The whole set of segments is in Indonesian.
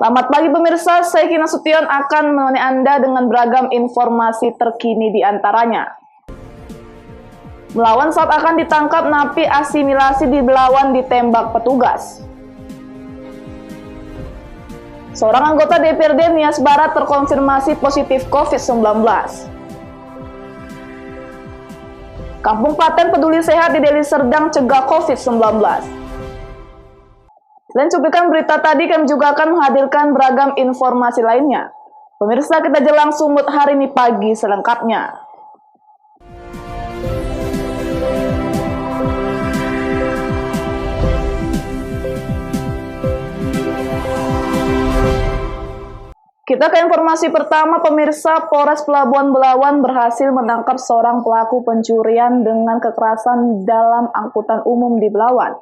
Selamat pagi pemirsa, saya Kina Sution akan menemani Anda dengan beragam informasi terkini di antaranya. Melawan saat akan ditangkap napi asimilasi di Belawan ditembak petugas. Seorang anggota DPRD Nias Barat terkonfirmasi positif COVID-19. Kampung Paten Peduli Sehat di Deli Serdang cegah COVID-19. Selain cuplikan berita tadi, kami juga akan menghadirkan beragam informasi lainnya. Pemirsa, kita aja langsung buat hari ini pagi selengkapnya. Kita ke informasi pertama, pemirsa. Polres Pelabuhan Belawan berhasil menangkap seorang pelaku pencurian dengan kekerasan dalam angkutan umum di Belawan.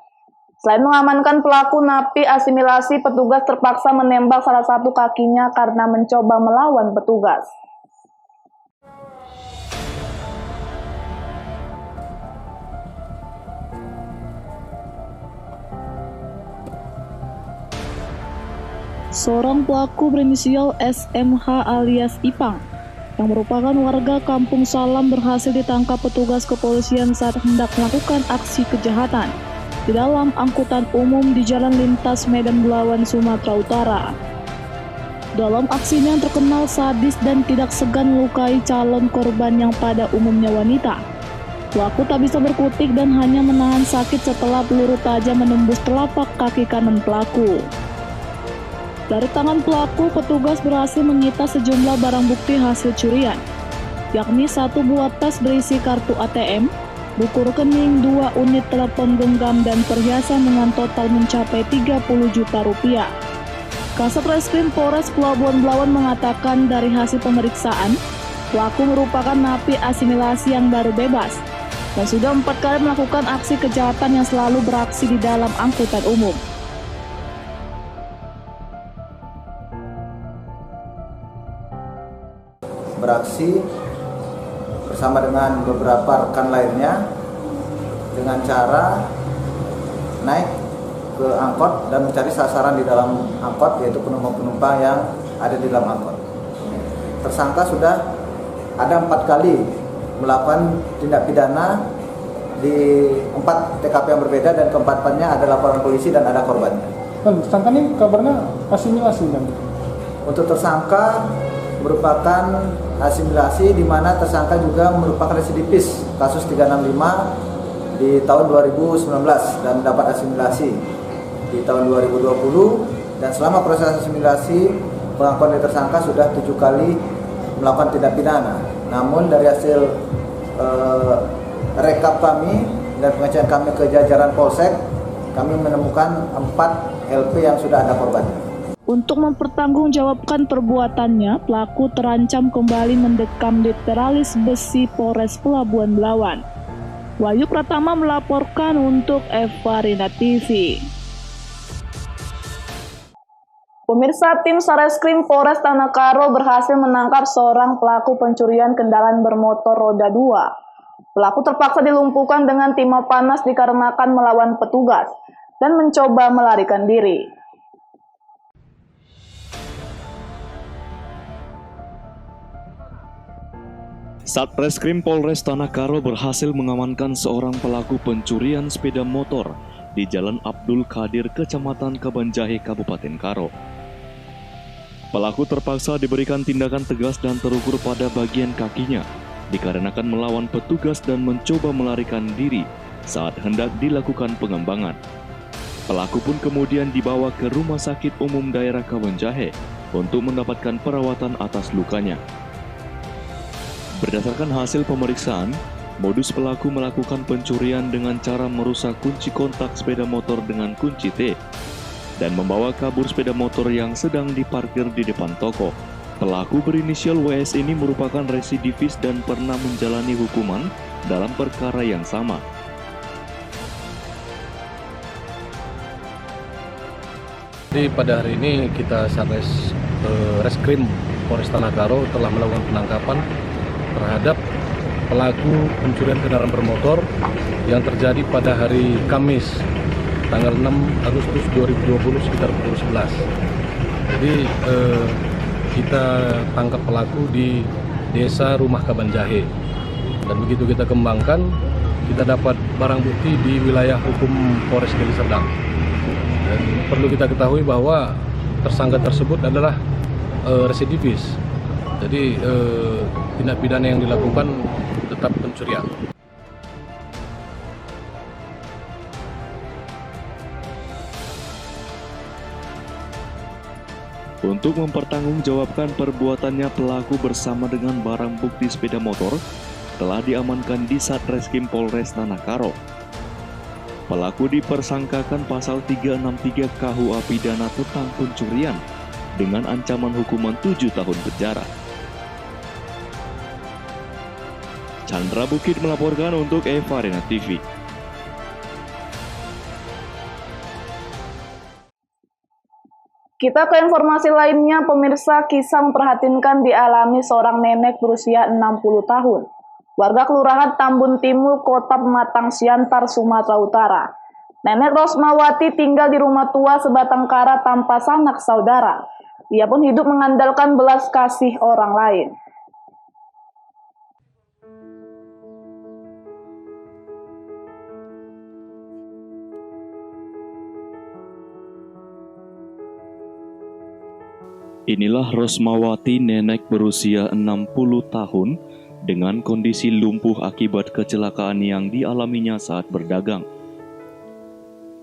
Selain mengamankan pelaku napi asimilasi, petugas terpaksa menembak salah satu kakinya karena mencoba melawan petugas. Seorang pelaku berinisial SMH alias Ipang, yang merupakan warga Kampung Salam, berhasil ditangkap petugas kepolisian saat hendak melakukan aksi kejahatan di dalam angkutan umum di Jalan Lintas Medan Belawan, Sumatera Utara. Dalam aksinya yang terkenal sadis dan tidak segan melukai calon korban yang pada umumnya wanita. Pelaku tak bisa berkutik dan hanya menahan sakit setelah peluru tajam menembus telapak kaki kanan pelaku. Dari tangan pelaku, petugas berhasil menyita sejumlah barang bukti hasil curian, yakni 1 buah tas berisi kartu ATM, buku rekening, 2 unit telepon genggam, dan perhiasan dengan total mencapai 30 juta rupiah. Kasat Reskrim Polres Pelabuhan Belawan mengatakan dari hasil pemeriksaan, pelaku merupakan napi asimilasi yang baru bebas dan sudah 4 kali melakukan aksi kejahatan yang selalu beraksi di dalam angkutan umum. Beraksi bersama dengan beberapa rekan lainnya dengan cara naik ke angkot dan mencari sasaran di dalam angkot, yaitu penumpang-penumpang yang ada di dalam angkot. Tersangka sudah ada 4 kali melakukan tindak pidana di 4 TKP yang berbeda, dan keempat-empatnya ada laporan polisi dan ada korbannya. Tersangka ini kabarnya asimilasi kan? Untuk tersangka merupakan asimilasi, di mana tersangka juga merupakan residivis kasus 365 di tahun 2019 dan mendapat asimilasi di tahun 2020, dan selama proses asimilasi pengakuan dari tersangka sudah 7 kali melakukan tindak pidana. Namun dari hasil rekap kami dan pengecekan kami ke jajaran Polsek, kami menemukan 4 LP yang sudah ada korbannya. Untuk mempertanggungjawabkan perbuatannya, pelaku terancam kembali mendekam di teralis besi Polres Pelabuhan Belawan. Wahyu Pratama melaporkan untuk Evarina TV. Pemirsa, tim Sareskrim Polres Tanah Karo berhasil menangkap seorang pelaku pencurian kendaraan bermotor roda 2. Pelaku terpaksa dilumpuhkan dengan timah panas dikarenakan melawan petugas dan mencoba melarikan diri. Satreskrim Polres Tanah Karo berhasil mengamankan seorang pelaku pencurian sepeda motor di Jalan Abdul Qadir, Kecamatan Kabanjahe, Kabupaten Karo. Pelaku terpaksa diberikan tindakan tegas dan terukur pada bagian kakinya dikarenakan melawan petugas dan mencoba melarikan diri saat hendak dilakukan pengembangan. Pelaku pun kemudian dibawa ke Rumah Sakit Umum Daerah Kabanjahe untuk mendapatkan perawatan atas lukanya. Berdasarkan hasil pemeriksaan, modus pelaku melakukan pencurian dengan cara merusak kunci kontak sepeda motor dengan kunci T dan membawa kabur sepeda motor yang sedang diparkir di depan toko. Pelaku berinisial WS ini merupakan residivis dan pernah menjalani hukuman dalam perkara yang sama. Jadi pada hari ini kita Satreskrim Polres Tanah Karo telah melakukan penangkapan terhadap pelaku pencurian kendaraan bermotor yang terjadi pada hari Kamis tanggal 6 Agustus 2020 sekitar pukul 11. Jadi kita tangkap pelaku di desa Rumah Kabanjahe. Dan begitu kita kembangkan, kita dapat barang bukti di wilayah hukum Polres Deli Serdang. Dan perlu kita ketahui bahwa tersangka tersebut adalah residivis. Jadi tindak pidana yang dilakukan tetap pencurian. Untuk mempertanggungjawabkan perbuatannya, pelaku bersama dengan barang bukti sepeda motor telah diamankan di Satreskrim Polres Tanah Karo. Pelaku dipersangkakan pasal 363 KUA pidana tentang pencurian dengan ancaman hukuman 7 tahun penjara. Chandra Bukit melaporkan untuk Eva Arena TV. Kita ke informasi lainnya, pemirsa. Kisah memprihatinkan dialami seorang nenek berusia 60 tahun. Warga Kelurahan Tambun Timur, Kota Pematang Siantar, Sumatera Utara. Nenek Rosmawati tinggal di rumah tua sebatang kara tanpa sanak saudara. Ia pun hidup mengandalkan belas kasih orang lain. Inilah Rosmawati, nenek berusia 60 tahun dengan kondisi lumpuh akibat kecelakaan yang dialaminya saat berdagang.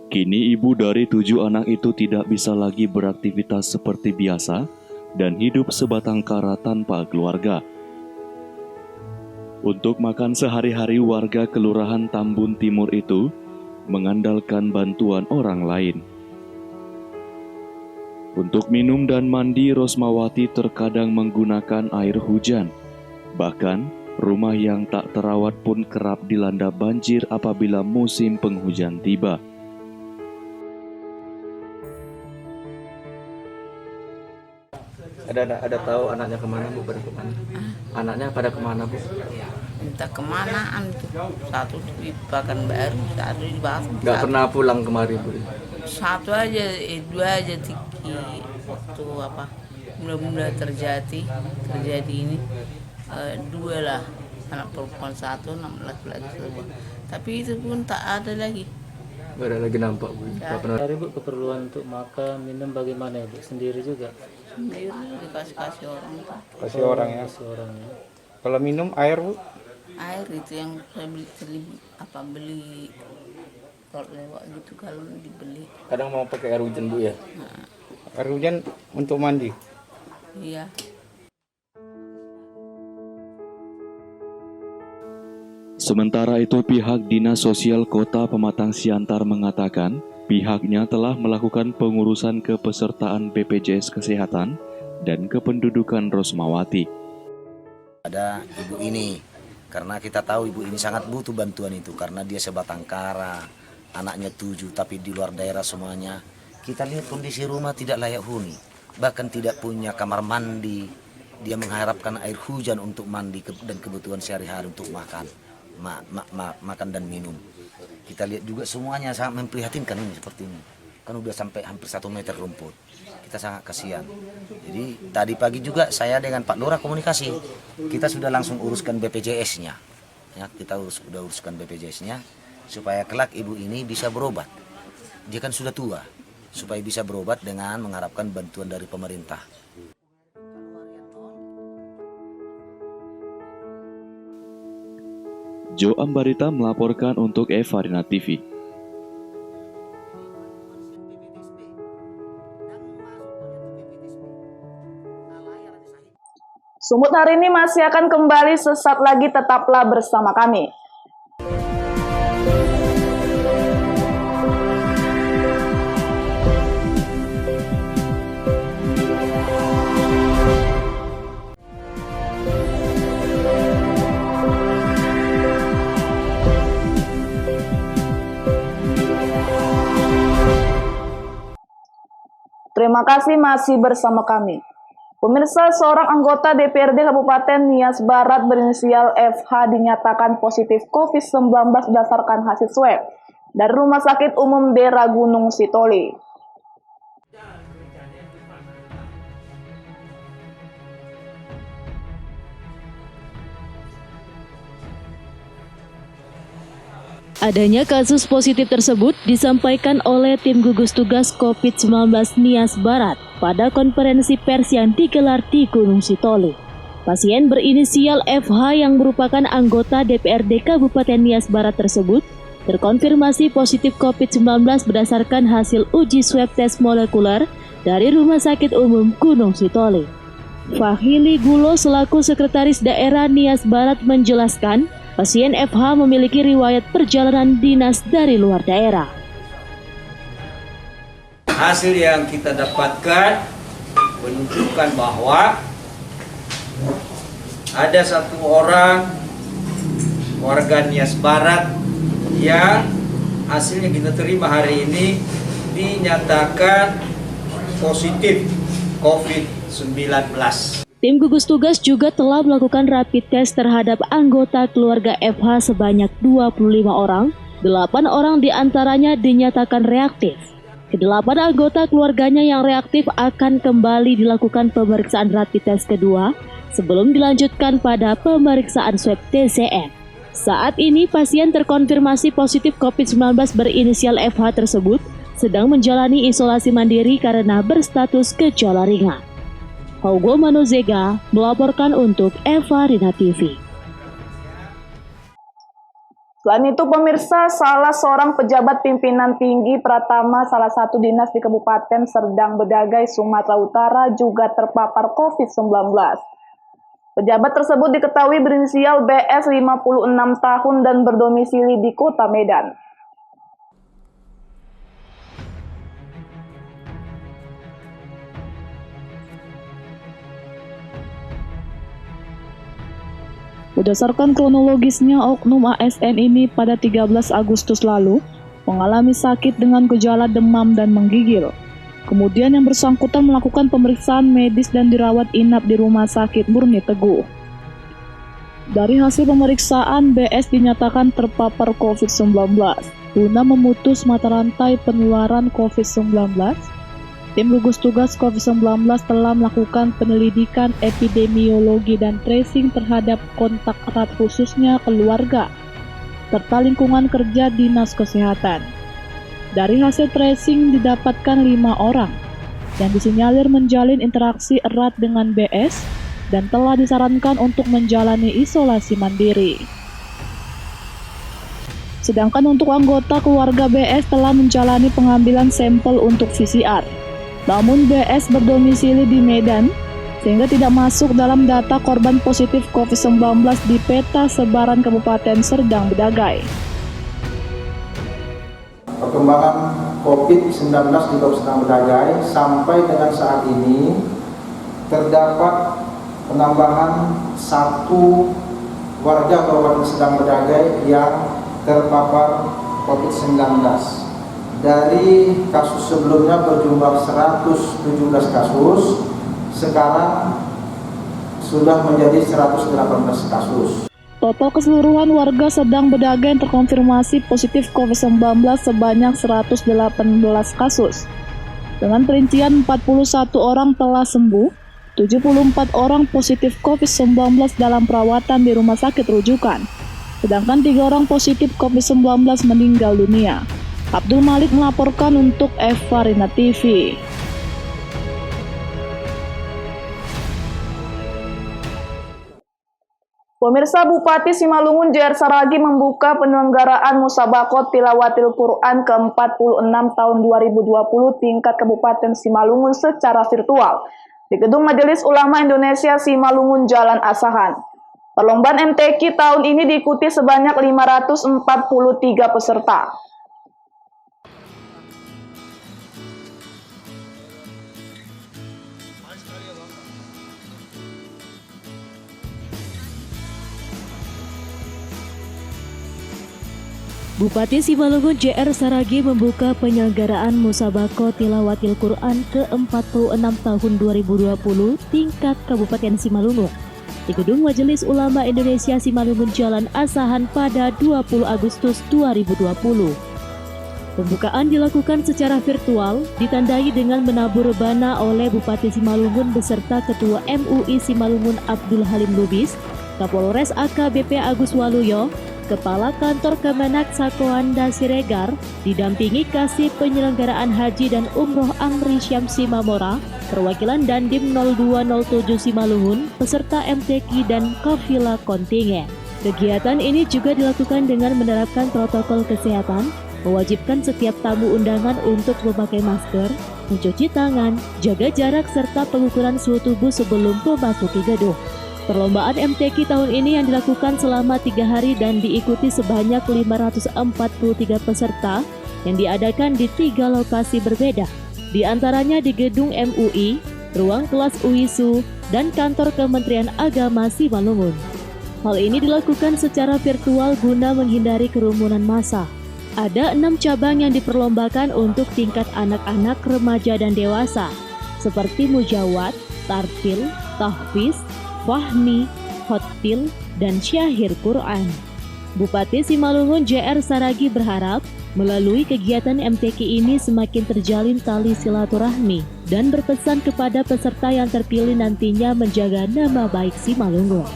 Kini ibu dari 7 anak itu tidak bisa lagi beraktivitas seperti biasa dan hidup sebatang kara tanpa keluarga. Untuk makan sehari-hari, warga Kelurahan Tambun Timur itu mengandalkan bantuan orang lain. Untuk minum dan mandi, Rosmawati terkadang menggunakan air hujan. Bahkan, rumah yang tak terawat pun kerap dilanda banjir apabila musim penghujan tiba. Ada tahu anaknya kemana, Bu? Pada kemana? Anaknya pada kemana, Bu? Entah kemanaan tuh, satu di Pekanbaru, satu di Batu. Nggak pernah pulang kemari, Bu? Satu aja, dua aja Tiki. Waktu apa? Mula-mula terjadi ini, dua lah, anak perempuan satu, anak laki-laki satu. Tapi itu pun tak ada lagi. Nggak ada lagi nampak, Bu? Nggak pernah. Hari Bu, keperluan untuk makan, minum bagaimana ya Bu? Sendiri juga? Sendiri dikasih orang tuh. Kasih orang ya. Kasih orang ya. Kalau minum air, Bu? Air itu yang saya beli kalau lewat gitu, kalau dibeli. Kadang mau pakai air hujan, Bu, ya? Air hujan untuk mandi. Iya. Sementara itu, pihak Dinas Sosial Kota Pematang Siantar mengatakan pihaknya telah melakukan pengurusan kepesertaan BPJS Kesehatan dan kependudukan Rosmawati. Ada ibu ini, karena kita tahu ibu ini sangat butuh bantuan itu, karena dia sebatang kara, anaknya 7 tapi di luar daerah semuanya. Kita lihat kondisi rumah tidak layak huni, bahkan tidak punya kamar mandi. Dia mengharapkan air hujan untuk mandi dan kebutuhan sehari-hari untuk makan. Makan dan minum. Kita lihat juga semuanya sangat memprihatinkan ini seperti ini. Kan udah sampai hampir 1 meter rumput. Kita sangat kasihan. Jadi tadi pagi juga saya dengan Pak Lurah komunikasi. Kita sudah langsung uruskan BPJS-nya. Ya, kita sudah uruskan BPJS-nya supaya kelak ibu ini bisa berobat. Dia kan sudah tua, supaya bisa berobat dengan mengharapkan bantuan dari pemerintah. Jo Ambarita melaporkan untuk Eva Arena TV. Sumut hari ini masih akan kembali sesaat lagi, tetaplah bersama kami. Terima kasih masih bersama kami. Pemirsa, seorang anggota DPRD Kabupaten Nias Barat berinisial FH dinyatakan positif COVID-19 berdasarkan hasil swab dari Rumah Sakit Umum Daerah Gunung Sitoli. Adanya kasus positif tersebut disampaikan oleh tim gugus tugas COVID-19 Nias Barat pada konferensi pers yang digelar di Gunung Sitoli. Pasien berinisial FH yang merupakan anggota DPRD Kabupaten Nias Barat tersebut terkonfirmasi positif COVID-19 berdasarkan hasil uji swab tes molekuler dari Rumah Sakit Umum Gunung Sitoli. Fahili Gulo selaku Sekretaris Daerah Nias Barat menjelaskan, pasien FH memiliki riwayat perjalanan dinas dari luar daerah. Hasil yang kita dapatkan menunjukkan bahwa ada satu orang warga Nias Barat yang hasilnya kita terima hari ini dinyatakan positif COVID-19. Tim gugus tugas juga telah melakukan rapid test terhadap anggota keluarga FH sebanyak 25 orang, 8 orang diantaranya dinyatakan reaktif. Kedelapan anggota keluarganya yang reaktif akan kembali dilakukan pemeriksaan rapid test kedua sebelum dilanjutkan pada pemeriksaan swab TCM. Saat ini pasien terkonfirmasi positif COVID-19 berinisial FH tersebut sedang menjalani isolasi mandiri karena berstatus gejala ringan. Hugo Manozega melaporkan untuk Eva Rina TV. Selain itu, pemirsa, salah seorang pejabat pimpinan tinggi Pratama salah satu dinas di Kabupaten Serdang Bedagai, Sumatera Utara juga terpapar COVID-19. Pejabat tersebut diketahui berinisial BS 56 tahun dan berdomisili di Kota Medan. Berdasarkan kronologisnya, oknum ASN ini pada 13 Agustus lalu mengalami sakit dengan gejala demam dan menggigil. Kemudian yang bersangkutan melakukan pemeriksaan medis dan dirawat inap di Rumah Sakit Murni Teguh. Dari hasil pemeriksaan, BS dinyatakan terpapar COVID-19. Guna memutus mata rantai penularan COVID-19, tim gugus tugas COVID-19 telah melakukan penyelidikan epidemiologi dan tracing terhadap kontak erat khususnya keluarga, serta lingkungan kerja Dinas Kesehatan. Dari hasil tracing didapatkan 5 orang yang disinyalir menjalin interaksi erat dengan BS dan telah disarankan untuk menjalani isolasi mandiri. Sedangkan untuk anggota keluarga BS telah menjalani pengambilan sampel untuk PCR. Namun BS berdomisili di Medan, sehingga tidak masuk dalam data korban positif COVID-19 di peta sebaran Kabupaten Serdang Bedagai. Perkembangan COVID-19 di Kabupaten Serdang Bedagai sampai dengan saat ini terdapat penambahan 1 warga Kabupaten Serdang Bedagai yang terpapar COVID-19. Dari kasus sebelumnya berjumlah 117 kasus, sekarang sudah menjadi 118 kasus. Total keseluruhan warga Serdang Bedagai yang terkonfirmasi positif COVID-19 sebanyak 118 kasus. Dengan perincian 41 orang telah sembuh, 74 orang positif COVID-19 dalam perawatan di rumah sakit rujukan, sedangkan 3 orang positif COVID-19 meninggal dunia. Abdul Malik melaporkan untuk Eva Rina TV. Pemirsa, Bupati Simalungun JR Saragi membuka penyelenggaraan Musabaqah Tilawatil Quran ke-46 tahun 2020 tingkat Kabupaten Simalungun secara virtual di Gedung Majelis Ulama Indonesia Simalungun Jalan Asahan. Perlombaan MTQ tahun ini diikuti sebanyak 543 peserta. Bupati Simalungun JR Saragi membuka penyelenggaraan Musabaqah Tilawatil Quran ke-46 tahun 2020 tingkat Kabupaten Simalungun di Gedung Majelis Ulama Indonesia Simalungun Jalan Asahan pada 20 Agustus 2020. Pembukaan dilakukan secara virtual, ditandai dengan menabur rebana oleh Bupati Simalungun beserta Ketua MUI Simalungun Abdul Halim Lubis, Kapolres AKBP Agus Waluyo, Kepala Kantor Kemenak Sakoanda Siregar didampingi Kasih Penyelenggaraan Haji dan Umroh Amri Syamsi Mamora, perwakilan Dandim 0207 Simalungun, peserta MTQ dan kafilah kontingen. Kegiatan ini juga dilakukan dengan menerapkan protokol kesehatan, mewajibkan setiap tamu undangan untuk memakai masker, mencuci tangan, jaga jarak serta pengukuran suhu tubuh sebelum memasuki gedung. Perlombaan MTQ tahun ini yang dilakukan selama 3 hari dan diikuti sebanyak 543 peserta yang diadakan di 3 lokasi berbeda, di antaranya di Gedung MUI, Ruang Kelas UISU, dan Kantor Kementerian Agama Simalungun. Hal ini dilakukan secara virtual guna menghindari kerumunan massa. Ada 6 cabang yang diperlombakan untuk tingkat anak-anak, remaja, dan dewasa, seperti mujawad, tartil, tahfiz, fahmi, khottil, dan syahir Quran. Bupati Simalungun JR Saragi berharap melalui kegiatan MTQ ini semakin terjalin tali silaturahmi dan berpesan kepada peserta yang terpilih nantinya menjaga nama baik Simalungun.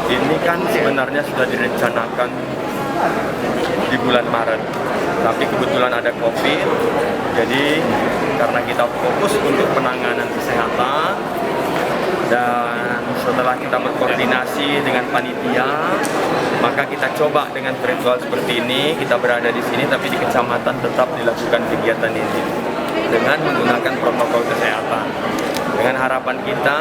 Ini kan sebenarnya sudah direncanakan di bulan Maret, tapi kebetulan ada COVID, jadi karena kita fokus untuk penanganan kesehatan dan setelah kita berkoordinasi dengan panitia, maka kita coba dengan virtual seperti ini. Kita berada di sini, tapi di kecamatan tetap dilakukan kegiatan ini dengan menggunakan protokol kesehatan. Dengan harapan kita,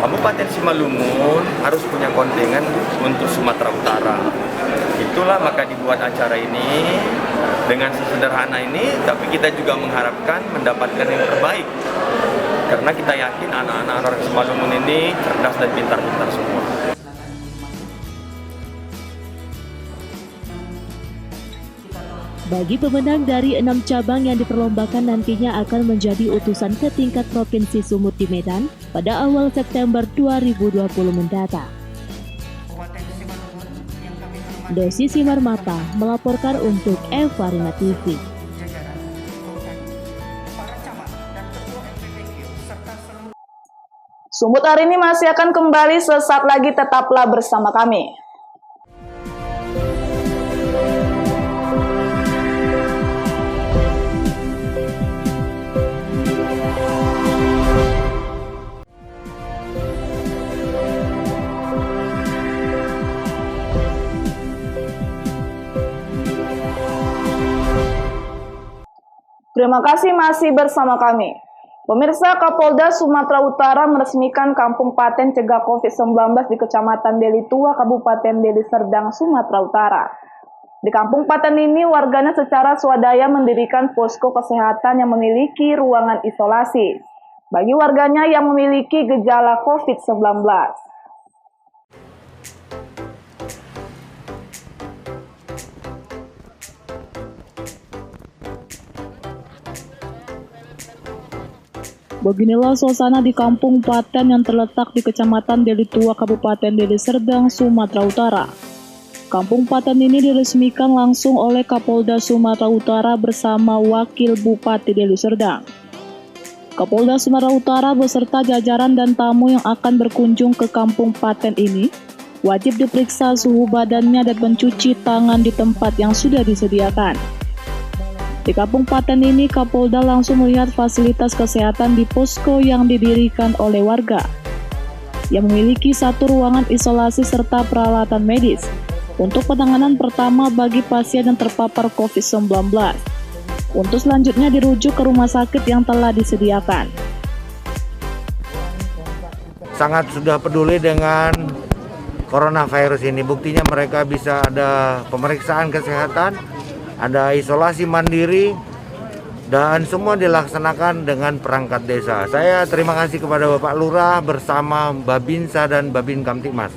Kabupaten Simalungun harus punya kontingen untuk Sumatera Utara. Itulah maka dibuat acara ini dengan sesederhana ini, tapi kita juga mengharapkan mendapatkan yang terbaik. Karena kita yakin anak-anak orang Simalungun ini cerdas dan pintar-pintar semua. Bagi pemenang dari 6 cabang yang diperlombakan nantinya akan menjadi utusan ke tingkat Provinsi Sumut di Medan pada awal September 2020 mendatang. Dosi Simarmata melaporkan untuk Evarina TV. Sumut hari ini masih akan kembali sesaat lagi, tetaplah bersama kami. Terima kasih masih bersama kami. Pemirsa, Kapolda Sumatera Utara meresmikan Kampung Paten Cegah COVID-19 di Kecamatan Deli Tua, Kabupaten Deli Serdang, Sumatera Utara. Di Kampung Paten ini, warganya secara swadaya mendirikan posko kesehatan yang memiliki ruangan isolasi bagi warganya yang memiliki gejala COVID-19. Beginilah suasana di Kampung Paten yang terletak di Kecamatan Deli Tua, Kabupaten Deli Serdang, Sumatera Utara. Kampung Paten ini diresmikan langsung oleh Kapolda Sumatera Utara bersama Wakil Bupati Deli Serdang. Kapolda Sumatera Utara beserta jajaran dan tamu yang akan berkunjung ke Kampung Paten ini wajib diperiksa suhu badannya dan mencuci tangan di tempat yang sudah disediakan. Di Kampung Paten ini, Kapolda langsung melihat fasilitas kesehatan di posko yang didirikan oleh warga, yang memiliki 1 ruangan isolasi serta peralatan medis untuk penanganan pertama bagi pasien yang terpapar COVID-19. Untuk selanjutnya dirujuk ke rumah sakit yang telah disediakan. Sangat sudah peduli dengan coronavirus ini. Buktinya mereka bisa ada pemeriksaan kesehatan, ada isolasi mandiri, dan semua dilaksanakan dengan perangkat desa. Saya terima kasih kepada Bapak Lurah bersama Babinsa dan Babin Kamtibmas.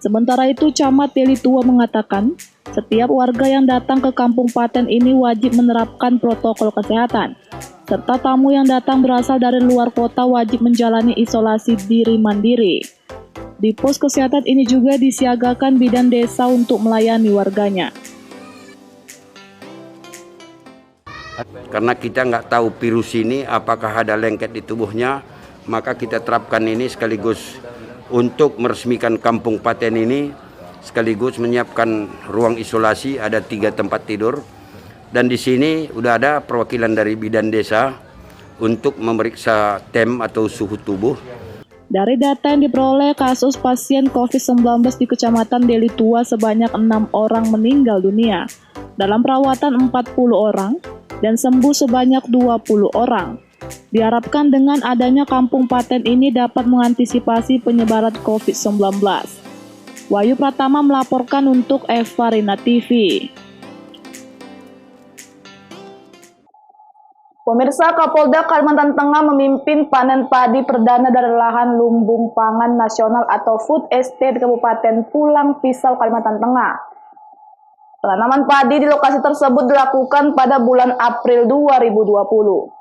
Sementara itu, Camat Deli Tua mengatakan, setiap warga yang datang ke Kampung Paten ini wajib menerapkan protokol kesehatan, serta tamu yang datang berasal dari luar kota wajib menjalani isolasi diri mandiri. Di pos kesehatan ini juga disiagakan bidan desa untuk melayani warganya. Karena kita nggak tahu virus ini apakah ada lengket di tubuhnya, maka kita terapkan ini sekaligus untuk meresmikan Kampung Paten ini, sekaligus menyiapkan ruang isolasi, ada 3 tempat tidur, dan di sini udah ada perwakilan dari bidan desa untuk memeriksa TEM atau suhu tubuh. Dari data yang diperoleh, kasus pasien COVID-19 di Kecamatan Deli Tua sebanyak 6 orang meninggal dunia, dalam perawatan 40 orang, dan sembuh sebanyak 20 orang. Diharapkan dengan adanya Kampung Paten ini dapat mengantisipasi penyebaran COVID-19. Wahyu Pratama melaporkan untuk Eva Rina TV. Pemirsa, Kapolda Kalimantan Tengah memimpin panen padi perdana dari lahan lumbung pangan nasional atau Food Estate Kabupaten Pulang Pisau, Kalimantan Tengah. Penanaman padi di lokasi tersebut dilakukan pada bulan April 2020.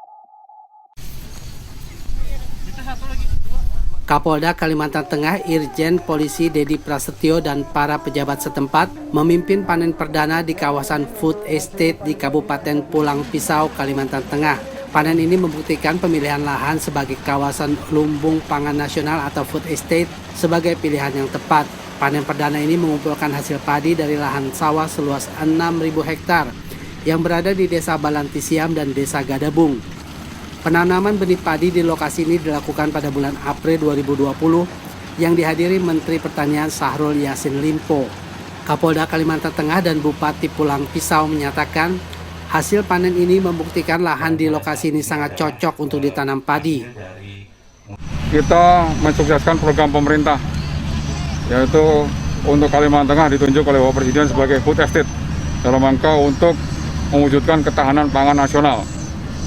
Kapolda Kalimantan Tengah Irjen Polisi Dedi Prasetyo dan para pejabat setempat memimpin panen perdana di kawasan Food Estate di Kabupaten Pulang Pisau, Kalimantan Tengah. Panen ini membuktikan pemilihan lahan sebagai kawasan lumbung pangan nasional atau Food Estate sebagai pilihan yang tepat. Panen perdana ini mengumpulkan hasil padi dari lahan sawah seluas 6.000 hektar yang berada di Desa Balantisiam dan Desa Gadabung. Penanaman benih padi di lokasi ini dilakukan pada bulan April 2020 yang dihadiri Menteri Pertanian Syahrul Yassin Limpo. Kapolda Kalimantan Tengah dan Bupati Pulang Pisau menyatakan hasil panen ini membuktikan lahan di lokasi ini sangat cocok untuk ditanam padi. Kita mensukseskan program pemerintah, yaitu untuk Kalimantan Tengah ditunjuk oleh Bapak Presiden sebagai Food Estate dalam rangka untuk mewujudkan ketahanan pangan nasional.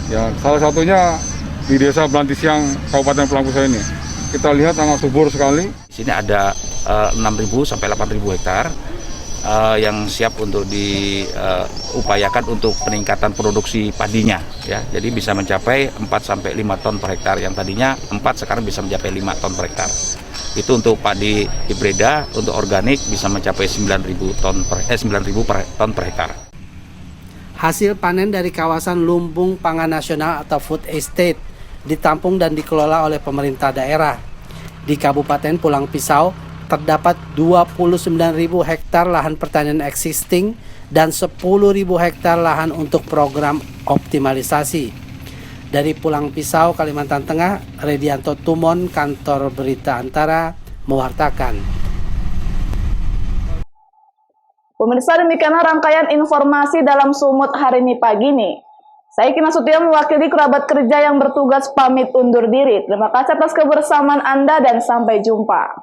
Ya, salah satunya di Desa Balantisiam, Kabupaten Pulang Pisau ini. Kita lihat sangat subur sekali. Di sini ada 6.000 sampai 8.000 hektar yang siap untuk diupayakan untuk peningkatan produksi padinya. Ya, jadi bisa mencapai 4 sampai 5 ton per hektar. Yang tadinya 4 sekarang bisa mencapai 5 ton per hektar. Itu untuk padi hibrida, untuk organik bisa mencapai 9.000 ton per hektar. Hasil panen dari kawasan lumbung pangan nasional atau Food Estate ditampung dan dikelola oleh pemerintah daerah. Di Kabupaten Pulang Pisau terdapat 29.000 hektar lahan pertanian existing dan 10.000 hektar lahan untuk program optimalisasi. Dari Pulang Pisau, Kalimantan Tengah, Redianto Tumon, Kantor Berita Antara, mewartakan. Pemirsa, demikianlah rangkaian informasi dalam Sumut hari ini pagi ini. Saya Kina Sutia mewakili kerabat kerja yang bertugas pamit undur diri. Terima kasih atas kebersamaan Anda dan sampai jumpa.